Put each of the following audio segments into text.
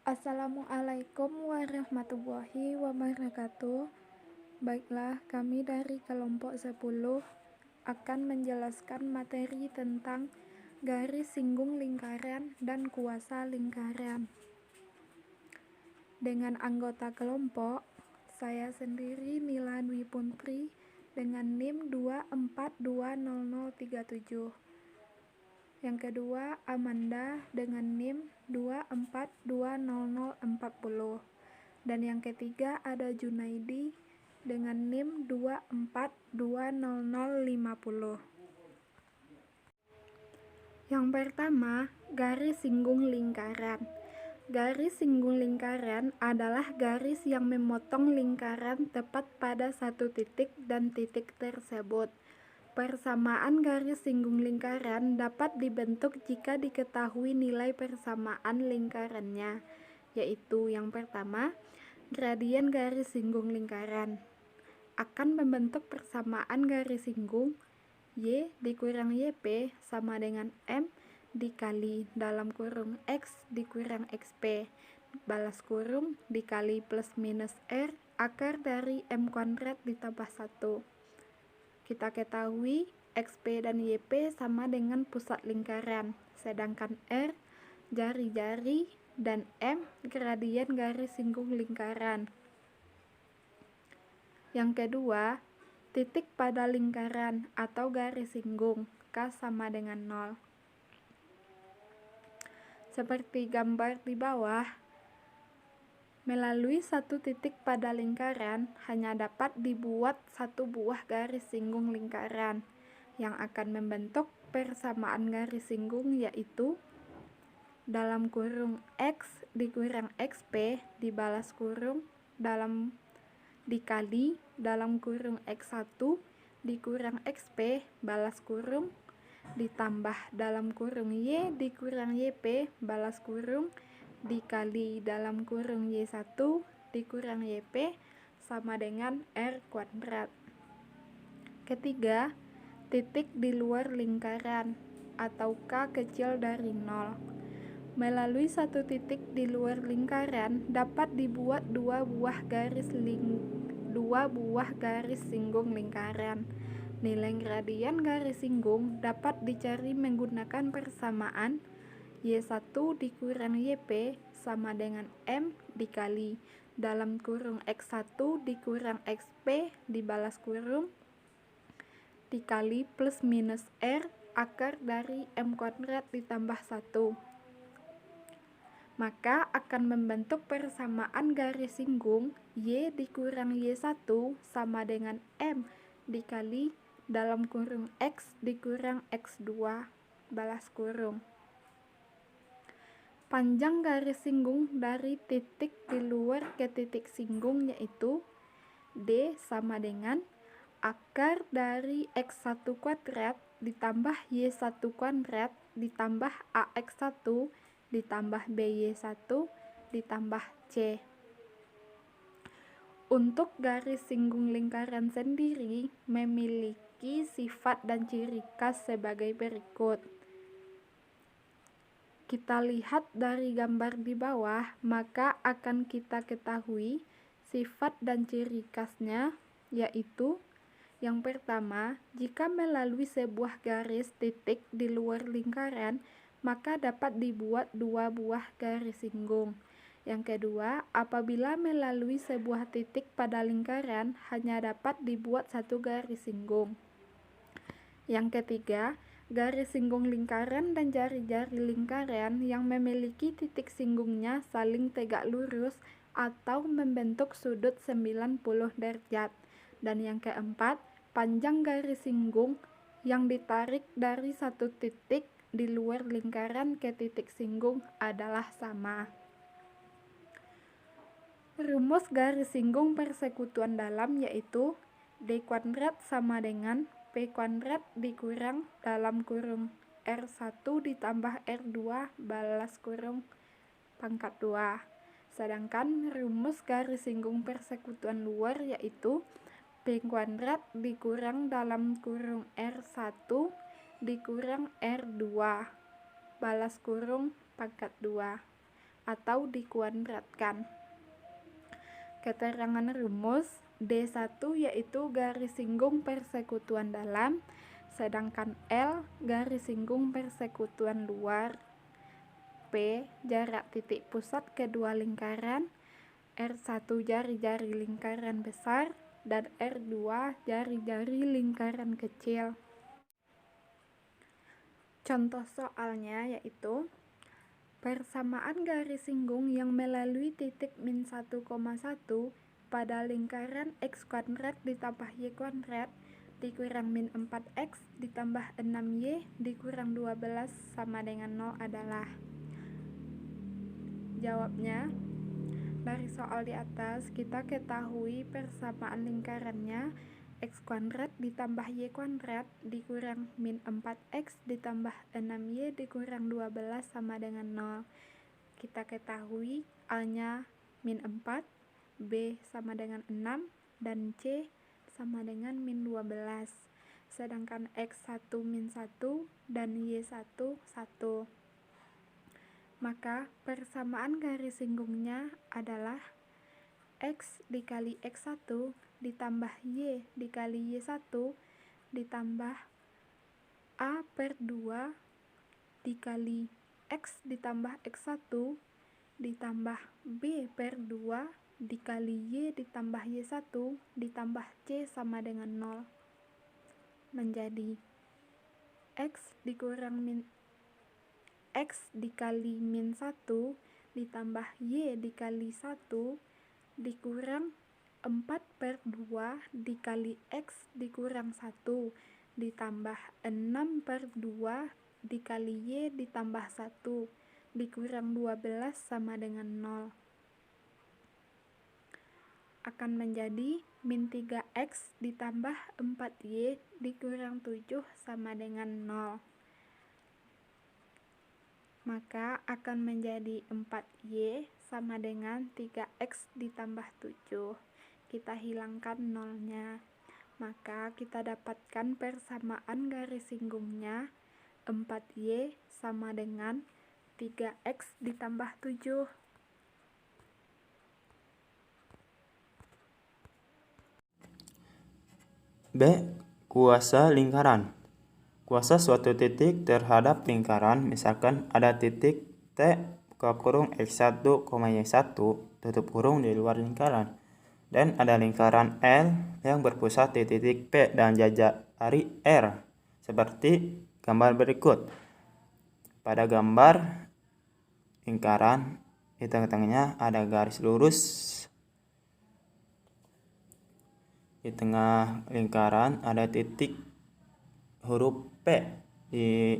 Assalamualaikum warahmatullahi wabarakatuh. Baiklah, kami dari kelompok 10 akan menjelaskan materi tentang garis singgung lingkaran dan kuasa lingkaran. Dengan anggota kelompok, saya sendiri Nila Dwi Puntri dengan NIM 2420037. Yang kedua, Amanda dengan NIM 2420040. Dan yang ketiga ada Junaidi dengan NIM 2420050. Yang pertama, garis singgung lingkaran. Garis singgung lingkaran adalah garis yang memotong lingkaran tepat pada satu titik dan titik tersebut. Persamaan garis singgung lingkaran dapat dibentuk jika diketahui nilai persamaan lingkarannya, yaitu yang pertama, gradien garis singgung lingkaran akan membentuk persamaan garis singgung Y dikurang YP sama dengan M dikali dalam kurung X dikurang XP balas kurung dikali plus minus R akar dari M kuadrat ditambah 1. Kita ketahui XP dan YP sama dengan pusat lingkaran, sedangkan R jari-jari dan M gradien garis singgung lingkaran. Yang kedua, titik pada lingkaran atau garis singgung K sama dengan 0. Seperti gambar di bawah, melalui satu titik pada lingkaran hanya dapat dibuat satu buah garis singgung lingkaran yang akan membentuk persamaan garis singgung, yaitu dalam kurung X dikurang XP dibalas kurung dalam dikali dalam kurung X1 dikurang XP balas kurung ditambah dalam kurung Y dikurang YP balas kurung dikali dalam kurung Y1 dikurang YP sama dengan R kuadrat. Ketiga, titik di luar lingkaran atau K kecil dari 0. Melalui satu titik di luar lingkaran dapat dibuat dua buah garis singgung lingkaran. Nilai gradien garis singgung dapat dicari menggunakan persamaan Y1 dikurang YP sama dengan M dikali dalam kurung X1 dikurang XP dibalas kurung dikali plus minus R akar dari M kuadrat ditambah 1. Maka akan membentuk persamaan garis singgung Y dikurang Y1 sama dengan M dikali dalam kurung X dikurang X2 balas kurung. Panjang garis singgung dari titik di luar ke titik singgung yaitu D sama dengan akar dari X1 kuadrat ditambah Y1 kuadrat ditambah AX1 ditambah BY1 ditambah C. Untuk garis singgung lingkaran sendiri memiliki sifat dan ciri khas sebagai berikut. Kita lihat dari gambar di bawah, maka akan kita ketahui sifat dan ciri khasnya, yaitu yang pertama, jika melalui sebuah garis titik di luar lingkaran, maka dapat dibuat dua buah garis singgung. Yang kedua, apabila melalui sebuah titik pada lingkaran hanya dapat dibuat satu garis singgung. Yang ketiga, garis singgung lingkaran dan jari-jari lingkaran yang memiliki titik singgungnya saling tegak lurus atau membentuk sudut 90 derajat. Dan yang keempat, panjang garis singgung yang ditarik dari satu titik di luar lingkaran ke titik singgung adalah sama. Rumus garis singgung persekutuan dalam yaitu D kuadrat sama dengan P kuadrat dikurang dalam kurung R1 ditambah R2 balas kurung pangkat 2. Sedangkan rumus garis singgung persekutuan luar yaitu P kuadrat dikurang dalam kurung R1 dikurang R2 balas kurung pangkat 2 atau dikuadratkan. Keterangan rumus D1 yaitu garis singgung persekutuan dalam, sedangkan L garis singgung persekutuan luar, P jarak titik pusat kedua lingkaran, R1 jari-jari lingkaran besar, dan R2 jari-jari lingkaran kecil. Contoh soalnya yaitu persamaan garis singgung yang melalui titik min 1,1 pada lingkaran x kuadrat ditambah y kuadrat dikurang min 4x ditambah 6y dikurang 12 sama dengan 0 adalah. Jawabnya, dari soal di atas kita ketahui persamaan lingkarannya x kuadrat ditambah y kuadrat dikurang min 4x ditambah 6y dikurang 12 sama dengan 0. Kita ketahui A-nya min 4, B sama dengan 6, dan C sama dengan min 12. Sedangkan X1 min 1 dan Y1 1. Maka persamaan garis singgungnya adalah X dikali X1 ditambah Y dikali Y1 ditambah A per 2 dikali X ditambah X1 ditambah B per 2 dikali Y ditambah Y1 ditambah C sama dengan 0 menjadi X dikali min 1 ditambah Y dikali 1 dikurang 4 per 2 dikali X dikurang 1 ditambah 6 per 2 dikali Y ditambah 1 dikurang 12 sama dengan 0 akan menjadi min 3x ditambah 4y dikurang 7 sama dengan 0. Maka akan menjadi 4y sama dengan 3x ditambah 7. Kita hilangkan 0-nya. Maka kita dapatkan persamaan garis singgungnya 4y sama dengan 3x ditambah 7. B. Kuasa lingkaran. Kuasa suatu titik terhadap lingkaran, misalkan ada titik T buka kurung X1, Y1 tutup kurung di luar lingkaran, dan ada lingkaran L yang berpusat di titik P dan jari R, seperti gambar berikut. Pada gambar lingkaran, di tengah-tengahnya ada garis lurus. Di tengah lingkaran ada titik huruf P. Di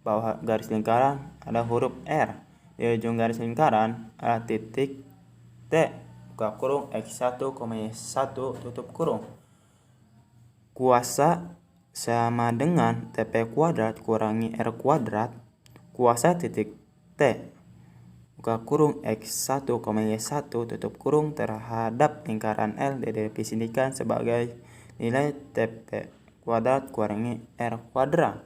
bawah garis lingkaran ada huruf R. Di ujung garis lingkaran ada titik T buka kurung X1, Y1 tutup kurung. Kuasa sama dengan TP kuadrat kurangi R kuadrat. Kuasa titik T buka kurung X1, Y1 tutup kurung terhadap lingkaran L didefinisikan sebagai nilai TP kuadrat kurangi R kuadrat.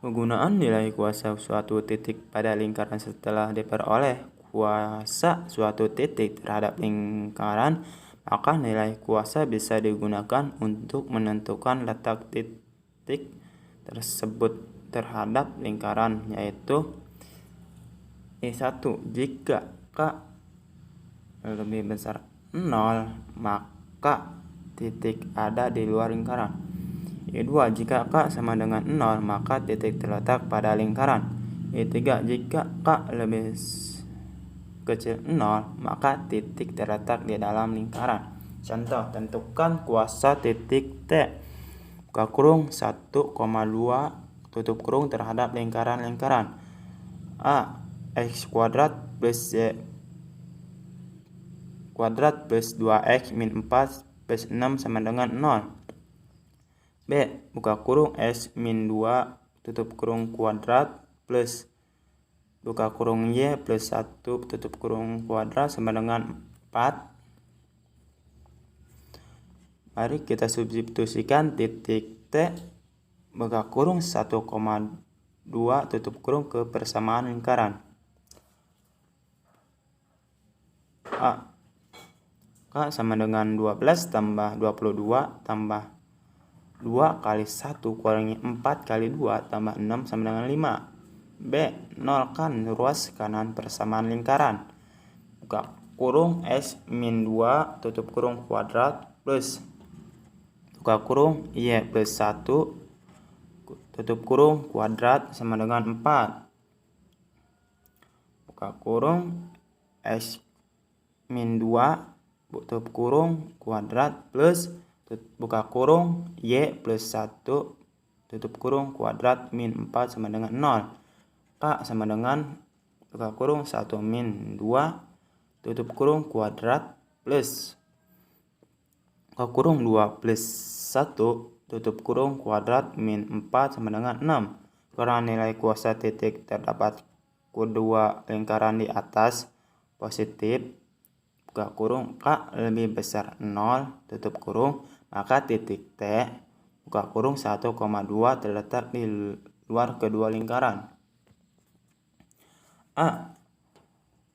Penggunaan nilai kuasa suatu titik pada lingkaran setelah diperoleh kuasa suatu titik terhadap lingkaran, maka nilai kuasa bisa digunakan untuk menentukan letak titik tersebut terhadap lingkaran, yaitu I1 jika K lebih besar 0 maka titik ada di luar lingkaran. I2 jika K sama dengan 0 maka titik terletak pada lingkaran. I3 jika K lebih kecil 0 maka titik terletak di dalam lingkaran. Contoh, tentukan kuasa titik T buka kurung 1,2 tutup kurung terhadap lingkaran A. X kuadrat plus Y kuadrat plus 2X min 4 plus 6 sama dengan 0. B. Buka kurung X min 2 tutup kurung kuadrat plus buka kurung Y plus 1 tutup kurung kuadrat sama dengan 4. Mari kita substitusikan titik T buka kurung 1,2 tutup kurung ke persamaan lingkaran. A. K sama dengan 12 tambah 22 tambah 2 kali 1 kurangi 4 kali 2 tambah 6 sama dengan 5. B. Nolkan ruas kanan persamaan lingkaran. Buka kurung X min 2 tutup kurung kuadrat plus buka kurung Y plus 1 tutup kurung kuadrat sama dengan 4. Buka kurung X min 2 tutup kurung kuadrat plus buka kurung Y plus 1 tutup kurung kuadrat min 4 sama dengan 0. K sama dengan buka kurung 1 min 2 tutup kurung kuadrat plus buka kurung 2 plus 1 tutup kurung kuadrat min 4 sama dengan 6. Karena nilai kuasa titik terdapat kedua lingkaran di atas positif, buka kurung K lebih besar 0 tutup kurung, maka titik T buka kurung 1,2 terletak di luar kedua lingkaran. A.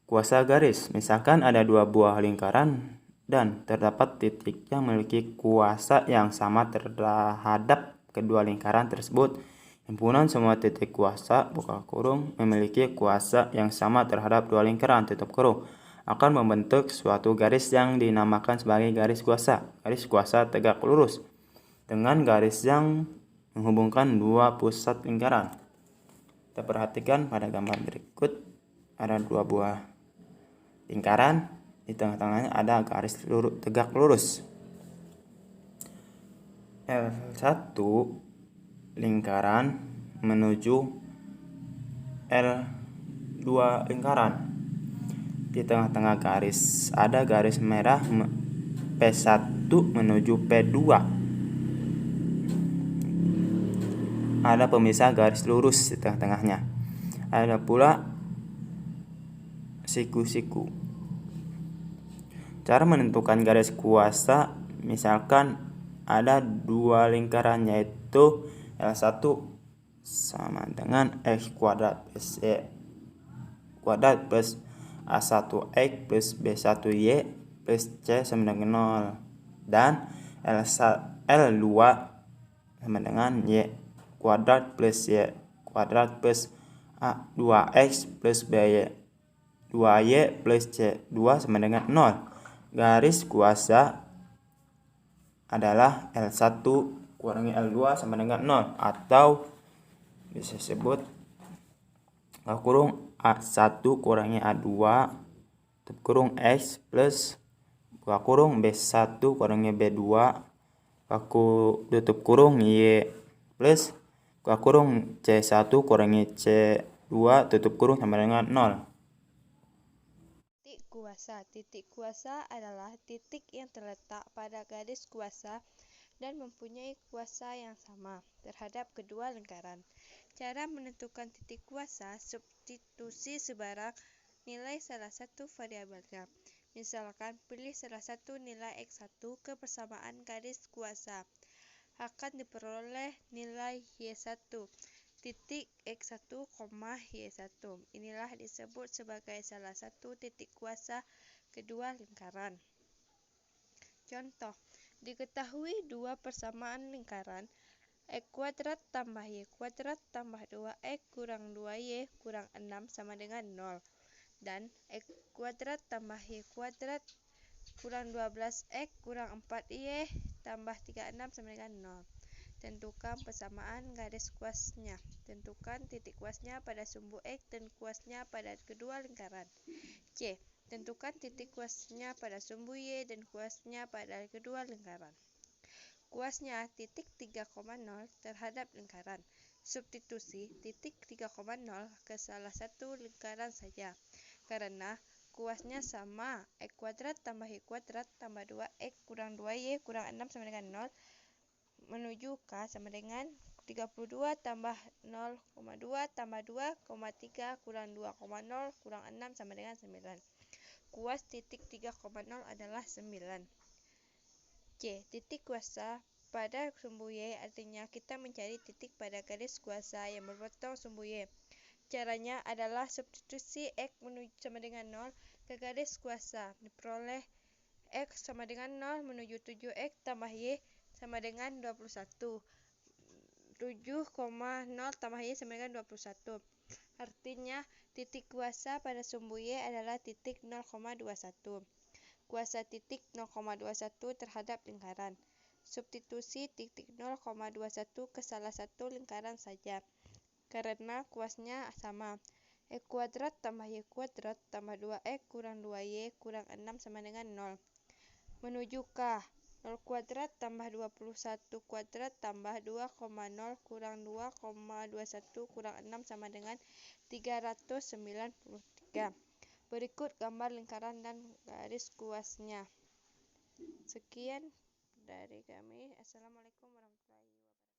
Kuasa garis. Misalkan ada dua buah lingkaran dan terdapat titik yang memiliki kuasa yang sama terhadap kedua lingkaran tersebut. Himpunan semua titik kuasa buka kurung memiliki kuasa yang sama terhadap dua lingkaran tutup kurung akan membentuk suatu garis yang dinamakan sebagai garis kuasa. Garis kuasa tegak lurus dengan garis yang menghubungkan dua pusat lingkaran. Kita perhatikan pada gambar berikut, ada dua buah lingkaran, di tengah-tengahnya ada garis tegak lurus. L1 lingkaran menuju L2 lingkaran. Di tengah-tengah garis ada garis merah P1 menuju P2. Ada pemisah garis lurus di tengah-tengahnya. Ada pula siku-siku. Cara menentukan garis kuasa, misalkan ada dua lingkaran yaitu L1 sama dengan X kuadrat plus Y kuadrat plus A1X plus B1Y plus C sama dengan 0 dan L2 sama dengan Y kuadrat plus Y kuadrat plus A2X plus BY 2Y plus C2 sama dengan 0. Garis kuasa adalah L1 kurangi L2 sama dengan 0 atau bisa disebut kurung A1 kurangi A2 tutup kurung X plus buka kurung B1 kurangi B2 tutup kurung Y plus buka kurung C1 kurangi C2 tutup kurung sama dengan 0. Titik kuasa. Titik kuasa adalah titik yang terletak pada garis kuasa dan mempunyai kuasa yang sama terhadap kedua lingkaran. Cara menentukan titik kuasa, substitusi sebarang nilai salah satu variabelnya. Misalkan, pilih salah satu nilai X1 ke persamaan garis kuasa. Akan diperoleh nilai Y1 titik X1, Y1. Inilah disebut sebagai salah satu titik kuasa kedua lingkaran. Contoh, diketahui dua persamaan lingkaran X kuadrat tambah Y kuadrat tambah 2X kurang 2Y kurang 6 sama dengan 0 dan X kuadrat tambah Y kuadrat kurang 12X kurang 4Y tambah 36 sama dengan 0. Tentukan persamaan garis kuasnya. Tentukan titik kuasnya pada sumbu X dan kuasnya pada kedua lingkaran. C. Tentukan titik kuasnya pada sumbu Y dan kuasnya pada kedua lingkaran. Kuasnya titik 3,0 terhadap lingkaran. Substitusi titik 3,0 ke salah satu lingkaran saja. Karena kuasnya sama, X kuadrat tambah Y kuadrat tambah 2X kurang 2Y kurang 6 sama dengan 0 menuju K sama dengan 32 tambah 0,2 tambah 2,3 kurang 2,0 kurang 6 sama dengan 9. Kuas titik 3,0 adalah 9. C. Titik kuasa pada sumbu Y artinya kita mencari titik pada garis kuasa yang berpotong sumbu Y. Caranya adalah substitusi X sama dengan 0 ke garis kuasa. Diperoleh X sama dengan 0 menuju 7X tambah Y sama dengan 21. 7,0 tambah Y sama dengan 21. Artinya, titik kuasa pada sumbu Y adalah titik 0,21. Kuasa titik 0,21 terhadap lingkaran. Substitusi titik 0,21 ke salah satu lingkaran saja, karena kuasnya sama. X kuadrat tambah Y kuadrat tambah 2X kurang 2Y kurang 6 sama dengan 0. Menuju K. 0 kuadrat tambah 21 kuadrat tambah 2,0 kurang 2,21 kurang 6 sama dengan 393. Berikut gambar lingkaran dan garis kuasnya. Sekian dari kami. Assalamualaikum warahmatullahi wabarakatuh.